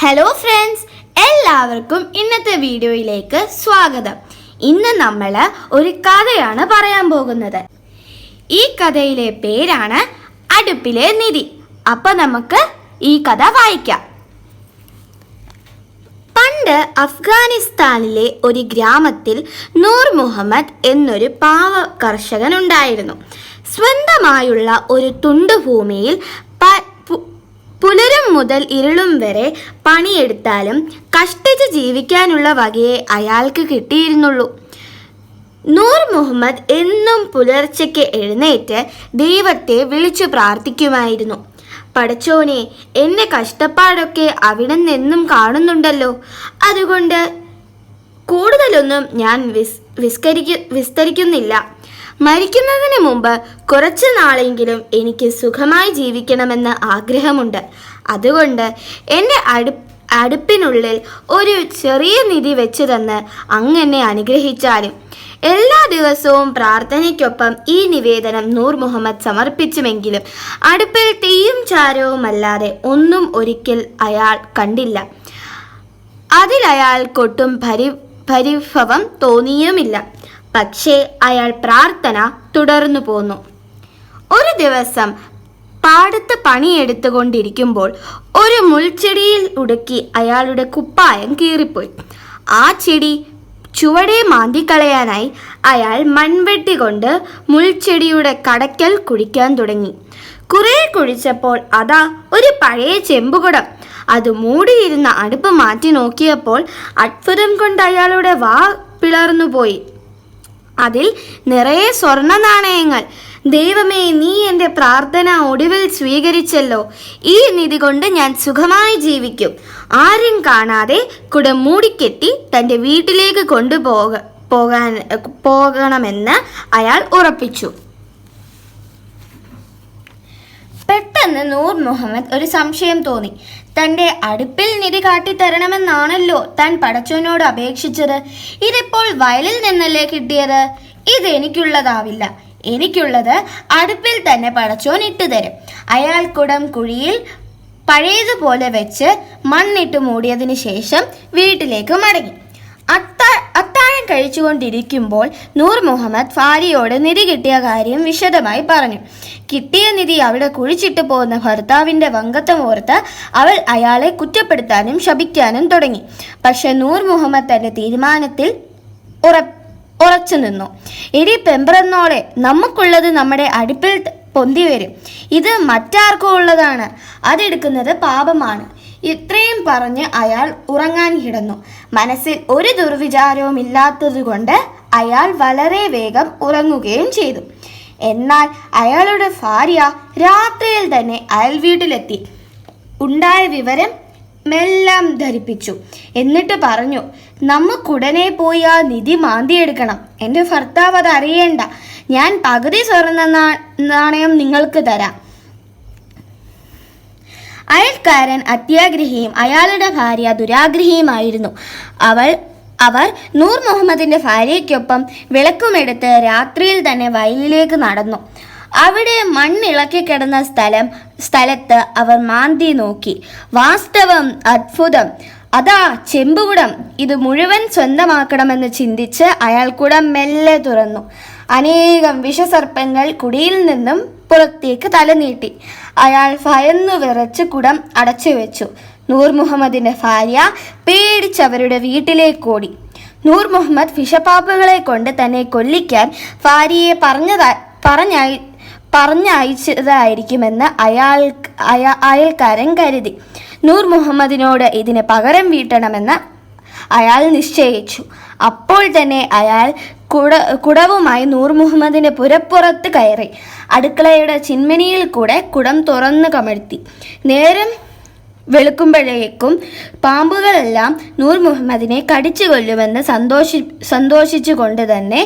Hello friends, എല്ലാവർക്കും ഇന്നത്തെ വീഡിയോയിലേക്ക് സ്വാഗതം. ഇന്ന് നമ്മൾ ഒരു കഥയാണ് പറയാൻ പോകുന്നത്. ഈ കഥയിലെ പേരാണ് അടുപ്പിലെ നിധി. അപ്പോൾ നമുക്ക് ഈ കഥ വായിക്കാം. പണ്ട് അഫ്ഗാനിസ്ഥാനിലെ ഒരു ഗ്രാമത്തിൽ നൂർ മുഹമ്മദ് എന്നൊരു പാവ കർഷകൻ ഉണ്ടായിരുന്നു. സ്വന്തമായുള്ള ഒരു തുണ്ട് ഭൂമിയിൽ പുലരും മുതൽ ഇരുളും വരെ പണിയെടുത്താലും കഷ്ടിച്ച് ജീവിക്കാനുള്ള വകയെ അയാൾക്ക് കിട്ടിയിരുന്നുള്ളൂ. നൂർ മുഹമ്മദ് എന്നും പുലർച്ചയ്ക്ക് എഴുന്നേറ്റ് ദൈവത്തെ വിളിച്ചു പ്രാർത്ഥിക്കുമായിരുന്നു. പടച്ചോനെ, എൻ്റെ കഷ്ടപ്പാടൊക്കെ അവിടുന്ന് എന്നും കാണുന്നുണ്ടല്ലോ, അതുകൊണ്ട് കൂടുതലൊന്നും ഞാൻ വിസ്തരിക്കുന്നില്ല. മരിക്കുന്നതിന് മുമ്പ് കുറച്ച് നാളെങ്കിലും എനിക്ക് സുഖമായി ജീവിക്കണമെന്ന് ആഗ്രഹമുണ്ട്. അതുകൊണ്ട് എൻ്റെ അടുപ്പിനുള്ളിൽ ഒരു ചെറിയ നിധി വെച്ച് തന്ന് അങ്ങനെ അനുഗ്രഹിച്ചാലും. എല്ലാ ദിവസവും പ്രാർത്ഥനയ്ക്കൊപ്പം ഈ നിവേദനം നൂർ മുഹമ്മദ് സമർപ്പിച്ചുമെങ്കിലും അടുപ്പിൽ തീയും ചാരവുമല്ലാതെ ഒന്നും ഒരിക്കൽ അയാൾ കണ്ടില്ല. അതിലയാൾക്കൊട്ടും പരിഭവം തോന്നിയുമില്ല. പക്ഷേ അയാൾ പ്രാർത്ഥന തുടർന്നു പോന്നു. ഒരു ദിവസം പാടത്ത് പണിയെടുത്തുകൊണ്ടിരിക്കുമ്പോൾ ഒരു മുൾച്ചെടിയിൽ ഉടുക്കി അയാളുടെ കുപ്പായം കീറിപ്പോയി. ആ ചെടി ചുവടെ മാന്തിക്കളയാനായി അയാൾ മൺവെട്ടി കൊണ്ട് മുൾച്ചെടിയുടെ കടയ്ക്കൽ കുഴിക്കാൻ തുടങ്ങി. കുറെ കുഴിച്ചപ്പോൾ അതാ ഒരു പഴയ ചെമ്പുകുടം. അത് മൂടിയിരുന്ന അടുപ്പ് മാറ്റി നോക്കിയപ്പോൾ അത്ഭുതം കൊണ്ട് അയാളുടെ വാ പിളർന്നുപോയി. അതിൽ നിറയെ സ്വർണ്ണ നാണയങ്ങൾ. ദൈവമേ, നീ എൻ്റെ പ്രാർത്ഥന ഒടുവിൽ സ്വീകരിച്ചല്ലോ. ഈ നിധി കൊണ്ട് ഞാൻ സുഖമായി ജീവിക്കും. ആരും കാണാതെ കുടം മൂടിക്കെട്ടി തൻ്റെ വീട്ടിലേക്ക് പോകണമെന്ന് അയാൾ ഉറപ്പിച്ചു. പെട്ടെന്ന് നൂർ മുഹമ്മദ് ഒരു സംശയം തോന്നി. തൻ്റെ അടുപ്പിൽ നിധി കാട്ടിത്തരണമെന്നാണല്ലോ താൻ പടച്ചവനോട് അപേക്ഷിച്ചത്. ഇതിപ്പോൾ വയലിൽ നിന്നല്ലേ കിട്ടിയത്? ഇത് എനിക്കുള്ളതാവില്ല. എനിക്കുള്ളത് അടുപ്പിൽ തന്നെ പടച്ചോൻ ഇട്ടു തരും. അയാൾ കുടം കുഴിയിൽ പഴയതുപോലെ വെച്ച് മണ്ണിട്ട് മൂടിയതിനു ശേഷം വീട്ടിലേക്ക് മടങ്ങി. അത്താഴം കഴിച്ചുകൊണ്ടിരിക്കുമ്പോൾ നൂർ മുഹമ്മദ് ഭാര്യയോട് നിധി കിട്ടിയ കാര്യം വിശദമായി പറഞ്ഞു. കിട്ടിയ നിധി അവിടെ കുഴിച്ചിട്ട് പോകുന്ന ഭർത്താവിൻ്റെ വങ്കത്വം ഓർത്ത് അവൾ അയാളെ കുറ്റപ്പെടുത്താനും ശപിക്കാനും തുടങ്ങി. പക്ഷെ നൂർ മുഹമ്മദ് തൻ്റെ തീരുമാനത്തിൽ ഉറച്ചു നിന്നു. എടി പെമ്പറന്നോളെ, നമുക്കുള്ളത് നമ്മുടെ അടുപ്പിൽ പൊന്തി വരും. ഇത് മറ്റാർക്കും ഉള്ളതാണ്. അതെടുക്കുന്നത് പാപമാണ്. ഇത്രയും പറഞ്ഞ് അയാൾ ഉറങ്ങാൻ കിടന്നു. മനസ്സിൽ ഒരു ദുർവിചാരവും ഇല്ലാത്തതുകൊണ്ട് അയാൾ വളരെ വേഗം ഉറങ്ങുകയും ചെയ്തു. എന്നാൽ അയാളുടെ ഭാര്യ രാത്രിയിൽ തന്നെ അയൽ വീട്ടിലെത്തി. ഉണ്ടായ വിവരം മെല്ലാം ധരിപ്പിച്ചു. എന്നിട്ട് പറഞ്ഞു, നമുക്കുടനെ പോയി ആ നിധി മാന്തിയെടുക്കണം. എൻ്റെ ഭർത്താവ് അത് അറിയേണ്ട. ഞാൻ പകുതി സ്വർണ്ണ നാണയം നിങ്ങൾക്ക് തരാം. അയൽക്കാരൻ അത്യാഗ്രഹിയും അയാളുടെ ഭാര്യ ദുരാഗ്രഹിയുമായിരുന്നു. അവർ നൂർ മുഹമ്മദിന്റെ ഭാര്യയ്ക്കൊപ്പം വിളക്കുമെടുത്ത് രാത്രിയിൽ തന്നെ വയലിലേക്ക് നടന്നു. അവിടെ മണ്ണിളക്കി കിടന്ന സ്ഥലത്ത് അവർ മാന്തി നോക്കി. വാസ്തവം അത്ഭുതം! അതാ ചെമ്പുകുടം. ഇത് മുഴുവൻ സ്വന്തമാക്കണമെന്ന് ചിന്തിച്ച് അയാൾ കുടം മെല്ലെ തുറന്നു. അനേകം വിഷസർപ്പങ്ങൾ കുടിയിൽ നിന്നും പുറത്തേക്ക് തലനീട്ടി. അയാൾ ഭയന്നു വിറച്ച് കുടം അടച്ചു വെച്ചു. നൂർ മുഹമ്മദിന്റെ ഭാര്യ പേടിച്ചവരുടെ വീട്ടിലേക്കോടി. നൂർ മുഹമ്മദ് വിഷപ്പാമ്പുകളെ കൊണ്ട് തന്നെ കൊല്ലിക്കാൻ ഭാര്യയെ പറഞ്ഞയച്ചതായിരിക്കുമെന്ന് അയൽക്കാരൻ കരുതി. നൂർ മുഹമ്മദിനോട് ഇതിന് പകരം വീട്ടണമെന്ന് അയാൾ നിശ്ചയിച്ചു. അപ്പോൾ തന്നെ അയാൾ കുടവുമായി നൂർ മുഹമ്മദിന്റെ പുരപ്പുറത്ത് കയറി അടുക്കളയുടെ ചിന്മനിയിൽ കൂടെ കുടം തുറന്നു കമഴ്ത്തി. നേരം വെളുക്കുമ്പോഴേക്കും പാമ്പുകളെല്ലാം നൂർ മുഹമ്മദിനെ കടിച്ചു കൊല്ലുമെന്ന് സന്തോഷിച്ചുകൊണ്ട് തന്നെ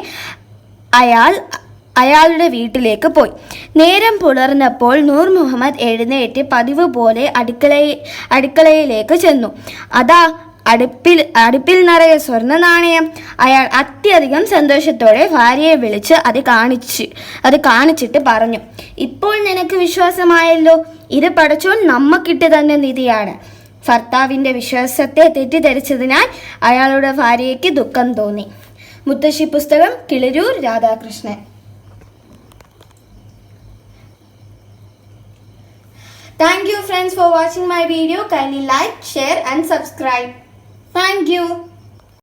അയാളുടെ വീട്ടിലേക്ക് പോയി. നേരം പുലർന്നപ്പോൾ നൂർ മുഹമ്മദ് എഴുന്നേറ്റ് പതിവ് പോലെ അടുക്കളയിലേക്ക് ചെന്നു. അതാ അടുപ്പിൽ നിറയെ സ്വർണ്ണ നാണയം. അയാൾ അത്യധികം സന്തോഷത്തോടെ ഭാര്യയെ വിളിച്ച് അത് കാണിച്ചിട്ട് പറഞ്ഞു, ഇപ്പോൾ നിനക്ക് വിശ്വാസമായല്ലോ, ഇത് പടച്ചോൻ നമ്മക്കിട്ട് തന്നെ നിധിയാണ്. ഭർത്താവിൻ്റെ വിശ്വാസത്തെ തെറ്റിദ്ധരിച്ചതിനാൽ അയാളുടെ ഭാര്യയ്ക്ക് ദുഃഖം തോന്നി. മുത്തശ്ശി പുസ്തകം Kiliroor Radhakrishnan. Thank you friends for watching my video. Kindly like, share and subscribe. Thank you.